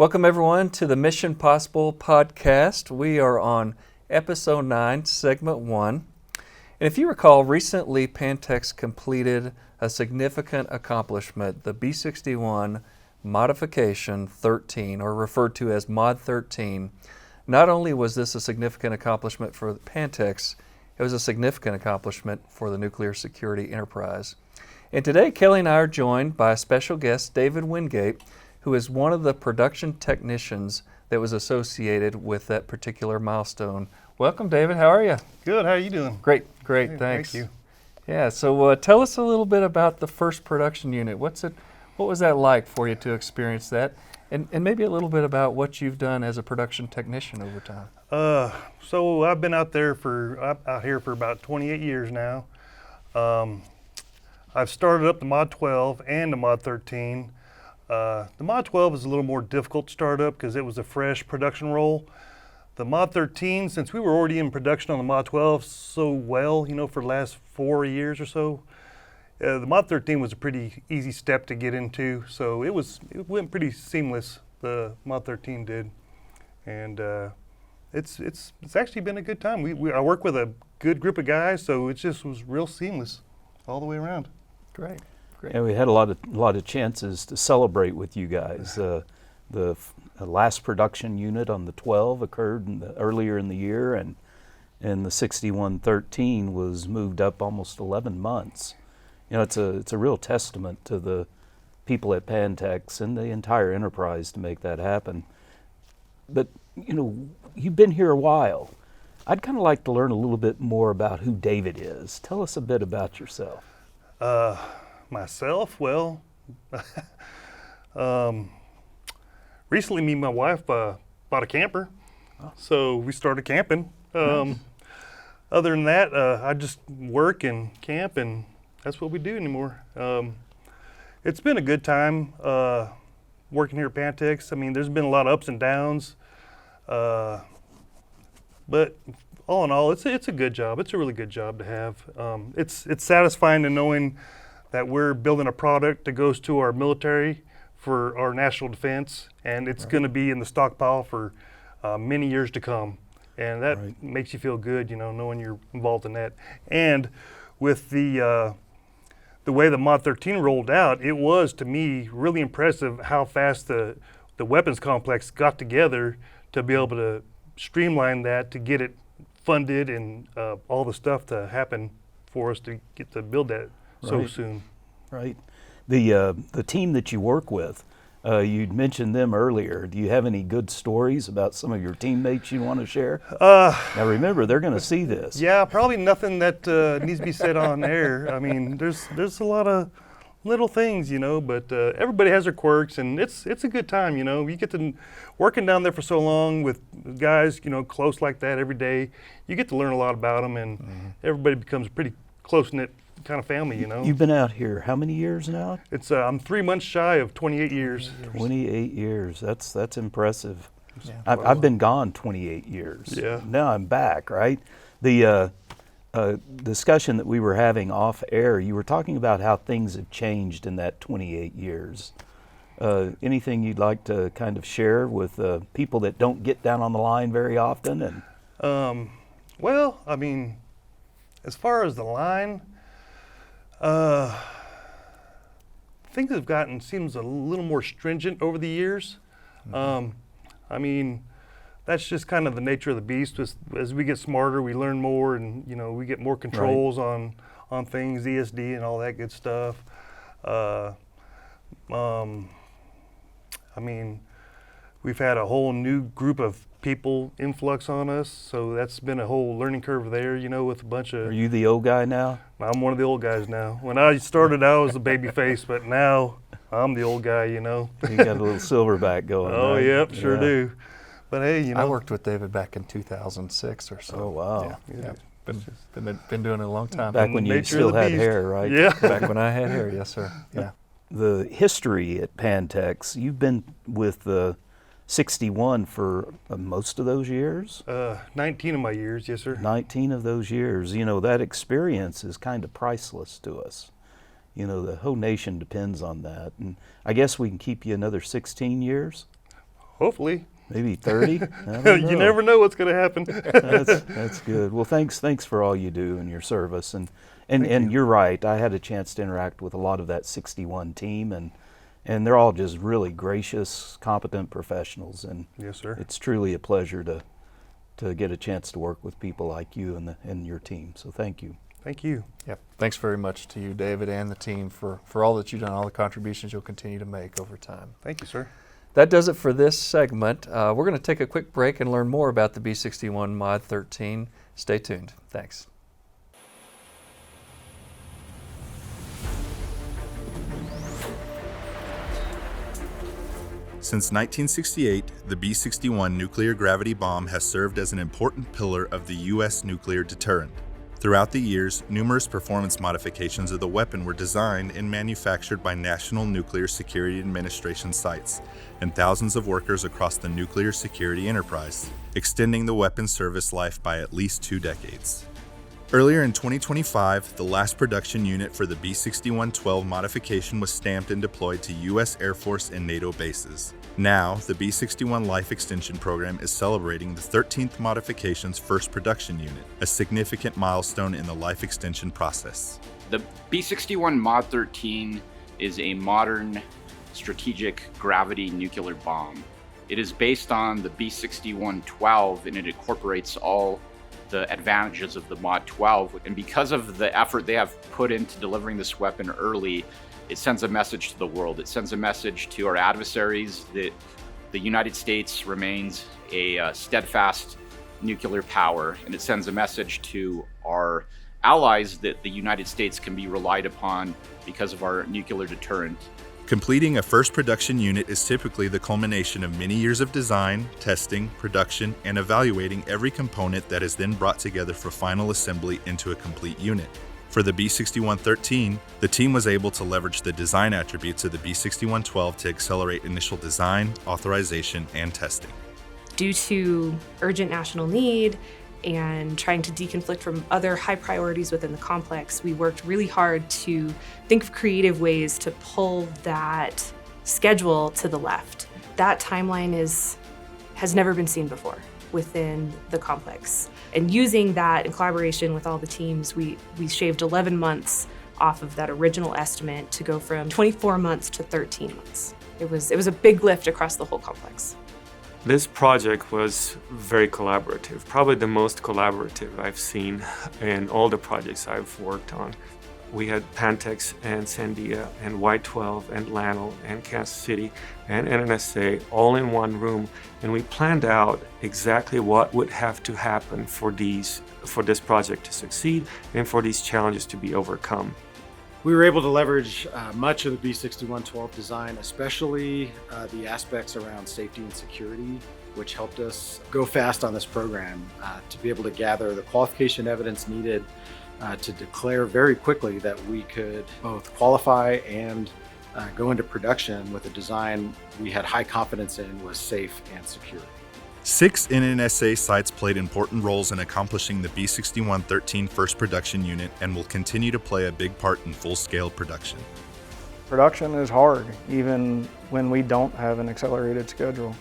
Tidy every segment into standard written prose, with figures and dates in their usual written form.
Welcome everyone to the Mission Possible podcast. We are on episode 9, segment 1. And if you recall, recently Pantex completed a significant accomplishment, the B61 Modification 13, or referred to as Mod 13. Not only was this a significant accomplishment for Pantex, it was a significant accomplishment for the nuclear security enterprise. And today, Kelly and I are joined by a special guest, David Windgate, who is one of the production technicians that was associated with that particular milestone. Welcome, David. How are you? Good. How are you doing? Great. Thanks. Thank you. Yeah. So tell us a little bit about the first production unit. What was that like for you to experience that, and maybe a little bit about what you've done as a production technician over time. So I've been out here for about 28 years now. I've started up the Mod 12 and the Mod 13. The Mod 12 is a little more difficult to start up because it was a fresh production roll. The Mod 13, since we were already in production on the Mod 12 so well, for the last 4 years or so, the Mod 13 was a pretty easy step to get into. So it went pretty seamless. The Mod 13 did, and it's actually been a good time. I work with a good group of guys, so it just was real seamless all the way around. Great. And we had a lot of chances to celebrate with you guys. The last production unit on the 12 occurred earlier in the year, and the 6113 was moved up almost 11 months. It's a real testament to the people at Pantex and the entire enterprise to make that happen. But you've been here a while. I'd kind of like to learn a little bit more about who David is. Tell us a bit about yourself. Myself, well, recently me and my wife bought a camper, so we started camping. Nice. Other than that, I just work and camp, and that's what we do anymore. It's been a good time working here at Pantex. I mean, there's been a lot of ups and downs, but all in all, it's a good job. It's a really good job to have. It's satisfying to knowing that we're building a product that goes to our military for our national defense, and it's going to be in the stockpile for many years to come. And that makes you feel good, knowing you're involved in that. And with the way the Mod 13 rolled out, it was, to me, really impressive how fast the weapons complex got together to be able to streamline that, to get it funded and all the stuff to happen for us to get to build that so soon. Right. The team that you work with, you'd mentioned them earlier. Do you have any good stories about some of your teammates you want to share? Now remember, they're going to see this. Yeah, probably nothing that needs to be said on air. I mean, there's a lot of little things, but everybody has their quirks, and it's a good time, You get to working down there for so long with guys, close like that every day. You get to learn a lot about them, and everybody becomes a pretty close-knit kind of family, You've been out here how many years now? It's I'm 3 months shy of 28 years. 28 years. That's impressive. Yeah. I've been gone 28 years. Yeah. Now I'm back, right? The discussion that we were having off air, you were talking about how things have changed in that 28 years. Anything you'd like to kind of share with people that don't get down on the line very often? And well, I mean, as far as the line, things have seems a little more stringent over the years. I mean, that's just kind of the nature of the beast. As we get smarter, we learn more, and we get more controls on things, ESD and all that good stuff. I mean, we've had a whole new group of people influx on us, so that's been a whole learning curve there, with a bunch of... Are you the old guy now? I'm one of the old guys now. When I started, I was a baby face, but now I'm the old guy, You got a little silverback going. Oh, right? Yep, sure do. But hey, I worked with David back in 2006 or so. Oh, wow. Yeah. Been doing it a long time. Back when you still had hair, right? Yeah. Back when I had hair, yes, sir. Yeah. The history at Pantex, you've been with the 61 for most of those years? 19 of my years, yes, sir. 19 of those years. That experience is kind of priceless to us. The whole nation depends on that. And I guess we can keep you another 16 years? Hopefully. Maybe 30? I don't You know. never know what's going to happen. That's good. Well, thanks for all you do and your service. And you're right. I had a chance to interact with a lot of that 61 team, and they're all just really gracious, competent professionals. And Yes, sir. it's truly a pleasure to get a chance to work with people like you and your team. So thank you. Thank you. Yep. Thanks very much to you, David, and the team for all that you've done, all the contributions you'll continue to make over time. Thank you, sir. That does it for this segment. We're going to take a quick break and learn more about the B61 Mod 13. Stay tuned. Thanks. Since 1968, the B61 nuclear gravity bomb has served as an important pillar of the U.S. nuclear deterrent. Throughout the years, numerous performance modifications of the weapon were designed and manufactured by National Nuclear Security Administration sites and thousands of workers across the nuclear security enterprise, extending the weapon's service life by at least 2 decades. Earlier in 2025, the last production unit for the B61-12 modification was stamped and deployed to U.S. Air Force and NATO bases. Now, the B61 Life Extension Program is celebrating the 13th modification's first production unit, a significant milestone in the life extension process. The B61 Mod 13 is a modern strategic gravity nuclear bomb. It is based on the B61-12 and it incorporates all the advantages of the Mod 12. And because of the effort they have put into delivering this weapon early, it sends a message to the world. It sends a message to our adversaries that the United States remains a steadfast nuclear power. And it sends a message to our allies that the United States can be relied upon because of our nuclear deterrent. Completing a first production unit is typically the culmination of many years of design, testing, production, and evaluating every component that is then brought together for final assembly into a complete unit. For the B61-13, the team was able to leverage the design attributes of the B61-12 to accelerate initial design, authorization, and testing. Due to urgent national need and trying to deconflict from other high priorities within the complex, we worked really hard to think of creative ways to pull that schedule to the left. That timeline has never been seen before within the complex. And using that in collaboration with all the teams, we shaved 11 months off of that original estimate to go from 24 months to 13 months. It was a big lift across the whole complex. This project was very collaborative, probably the most collaborative I've seen in all the projects I've worked on. We had Pantex and Sandia and Y12 and LANL and Kansas City and NNSA all in one room, and we planned out exactly what would have to happen for this project to succeed and for these challenges to be overcome. We were able to leverage much of the B61-12 design, especially the aspects around safety and security, which helped us go fast on this program to be able to gather the qualification evidence needed to declare very quickly that we could both qualify and go into production with a design we had high confidence in was safe and secure. 6 NNSA sites played important roles in accomplishing the B61-13 first production unit and will continue to play a big part in full-scale production. Production is hard, even when we don't have an accelerated schedule.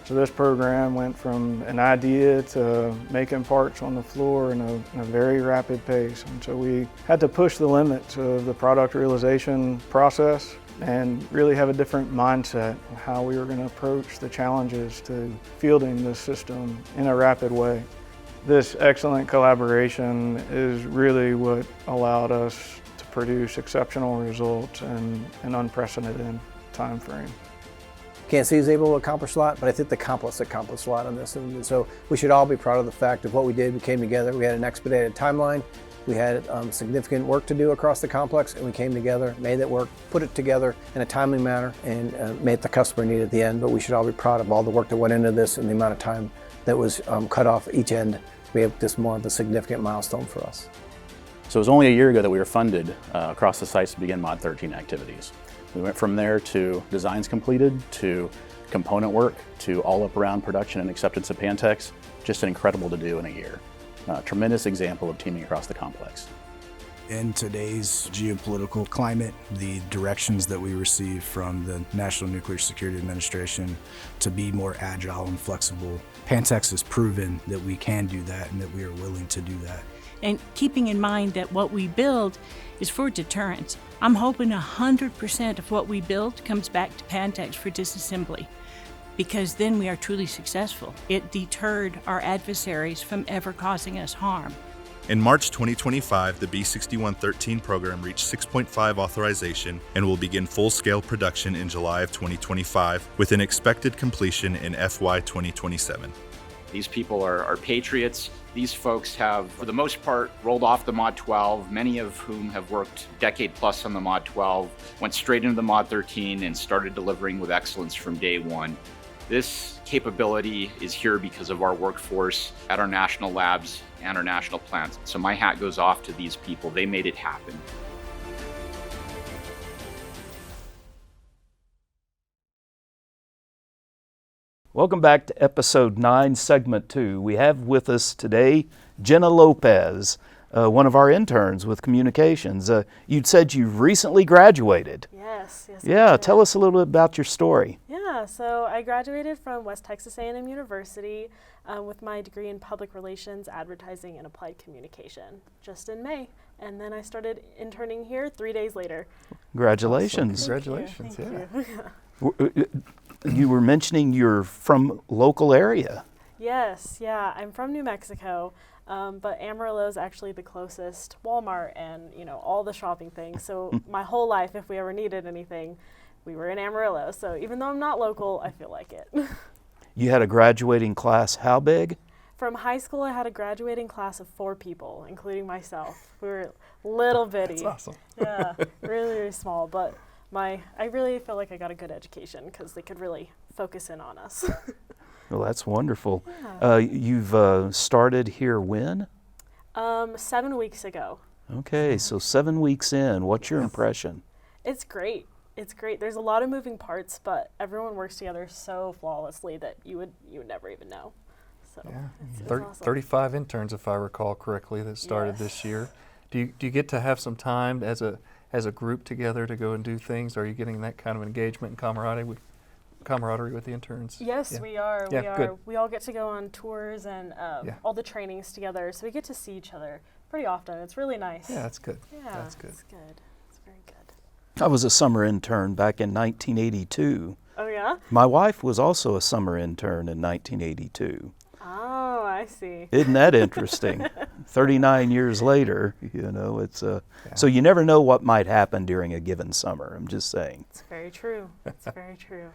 So this program went from an idea to making parts on the floor in a very rapid pace. And so we had to push the limits of the product realization process and really have a different mindset of how we were going to approach the challenges to fielding this system in a rapid way. This excellent collaboration is really what allowed us to produce exceptional results in an unprecedented time frame. Kansas City is able to accomplish a lot, but I think the complex accomplished a lot on this. And so we should all be proud of the fact of what we did. We came together, we had an expedited timeline, we had significant work to do across the complex, and we came together, made that work, put it together in a timely manner, and made the customer need at the end. But we should all be proud of all the work that went into this and the amount of time that was cut off each end. We have this more of a significant milestone for us. So it was only a year ago that we were funded across the sites to begin Mod 13 activities. We went from there to designs completed, to component work, to all up around production and acceptance of Pantex. Just incredible to do in a year. Tremendous example of teaming across the complex. In today's geopolitical climate, the directions that we receive from the National Nuclear Security Administration to be more agile and flexible, Pantex has proven that we can do that and that we are willing to do that. And keeping in mind that what we build is for deterrence, I'm hoping 100% of what we build comes back to Pantex for disassembly, because then we are truly successful. It deterred our adversaries from ever causing us harm. In March 2025, the B6113 program reached 6.5 authorization and will begin full-scale production in July of 2025, with an expected completion in FY 2027. These people are patriots. These folks have, for the most part, rolled off the Mod 12, many of whom have worked decade plus on the Mod 12, went straight into the Mod 13 and started delivering with excellence from day one. This capability is here because of our workforce at our national labs and our national plants. So my hat goes off to these people. They made it happen. Welcome back to episode 9, segment 2. We have with us today Jenna Lopez, one of our interns with communications. You'd said you recently graduated. Yes. Yeah, tell us a little bit about your story. Yeah, so I graduated from West Texas A&M University with my degree in public relations, advertising, and applied communication just in May. And then I started interning here 3 days later. Congratulations. Awesome. Congratulations, Thank yeah. You were mentioning you're from local area. Yes, yeah, I'm from New Mexico, but Amarillo is actually the closest Walmart and, all the shopping things. So my whole life, if we ever needed anything, we were in Amarillo. So even though I'm not local, I feel like it. You had a graduating class, how big? From high school, I had a graduating class of 4 people, including myself. We were little bitty. That's awesome. Yeah, really, really small. But I really feel like I got a good education because they could really focus in on us. Well, that's wonderful. Yeah. You've started here when? 7 weeks ago. Okay, so 7 weeks in. What's your impression? It's great. It's great. There's a lot of moving parts, but everyone works together so flawlessly that you would never even know. So Yeah, it's awesome. 35 interns, if I recall correctly, that started this year. Do you get to have some time as a group together to go and do things? Are you getting that kind of engagement and camaraderie with the interns? Yes, Yeah. we are. Yeah, we are. good. We all get to go on tours and all the trainings together, so we get to see each other pretty often. It's really nice. Yeah, that's good. Yeah, That's good. It's good. It's very good. I was a summer intern back in 1982. Oh yeah? My wife was also a summer intern in 1982. Oh, I see. Isn't that interesting? 39 years later, it's so you never know what might happen during a given summer. I'm just saying. It's very true. It's very true.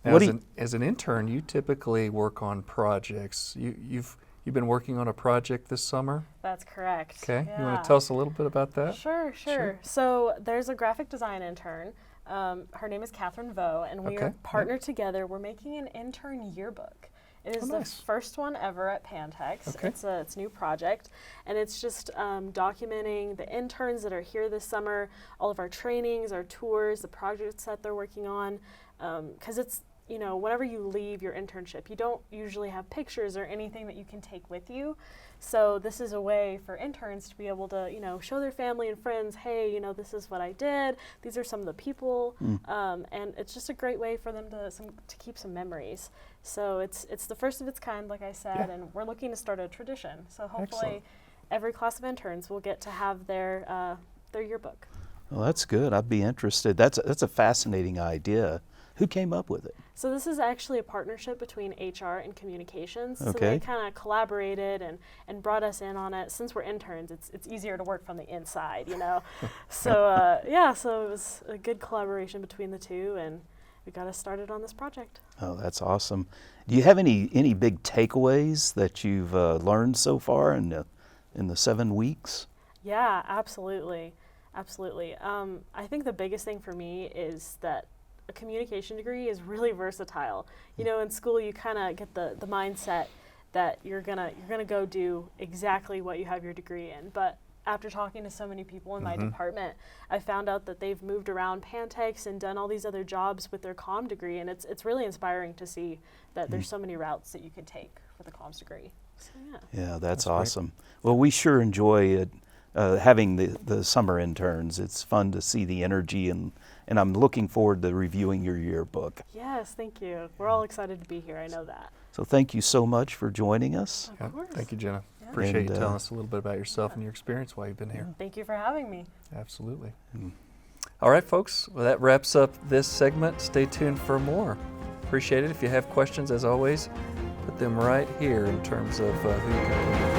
Now, as an intern, you typically work on projects. You've been working on a project this summer? That's correct. Okay. Yeah. You want to tell us a little bit about that? Sure. So there's a graphic design intern. Her name is Catherine Vo, and we are partnered together. We're making an intern yearbook. It is the first one ever at Pantex. Okay. It's a new project, and it's just documenting the interns that are here this summer, all of our trainings, our tours, the projects that they're working on, because it's, whenever you leave your internship, you don't usually have pictures or anything that you can take with you. So this is a way for interns to be able to, show their family and friends, hey, this is what I did. These are some of the people, and it's just a great way for them to keep some memories. So it's the first of its kind, like I said, and we're looking to start a tradition. So hopefully, every class of interns will get to have their yearbook. Well, that's good. I'd be interested. That's a fascinating idea. Who came up with it? So this is actually a partnership between HR and communications. Okay. So they kind of collaborated and brought us in on it. Since we're interns, it's easier to work from the inside, So so it was a good collaboration between the two, and we got us started on this project. Oh, that's awesome. Do you have any big takeaways that you've learned so far in the 7 weeks? Yeah, absolutely. I think the biggest thing for me is that a communication degree is really versatile. In school you kind of get the mindset that you're gonna go do exactly what you have your degree in, but after talking to so many people in my department, I found out that they've moved around Pantex and done all these other jobs with their comm degree, and it's really inspiring to see that there's so many routes that you could take for the comms degree. So, Yeah, that's awesome. Great. Well, we sure enjoy having the summer interns. It's fun to see the energy, and I'm looking forward to reviewing your yearbook. Yes, thank you. We're all excited to be here. I know that. So thank you so much for joining us. Of course. Thank you, Jenna. Yeah. Appreciate you And, telling us a little bit about yourself and your experience while you've been here. Thank you for having me. Absolutely. All right, folks. Well, that wraps up this segment. Stay tuned for more. Appreciate it. If you have questions, as always, put them right here in terms of who you can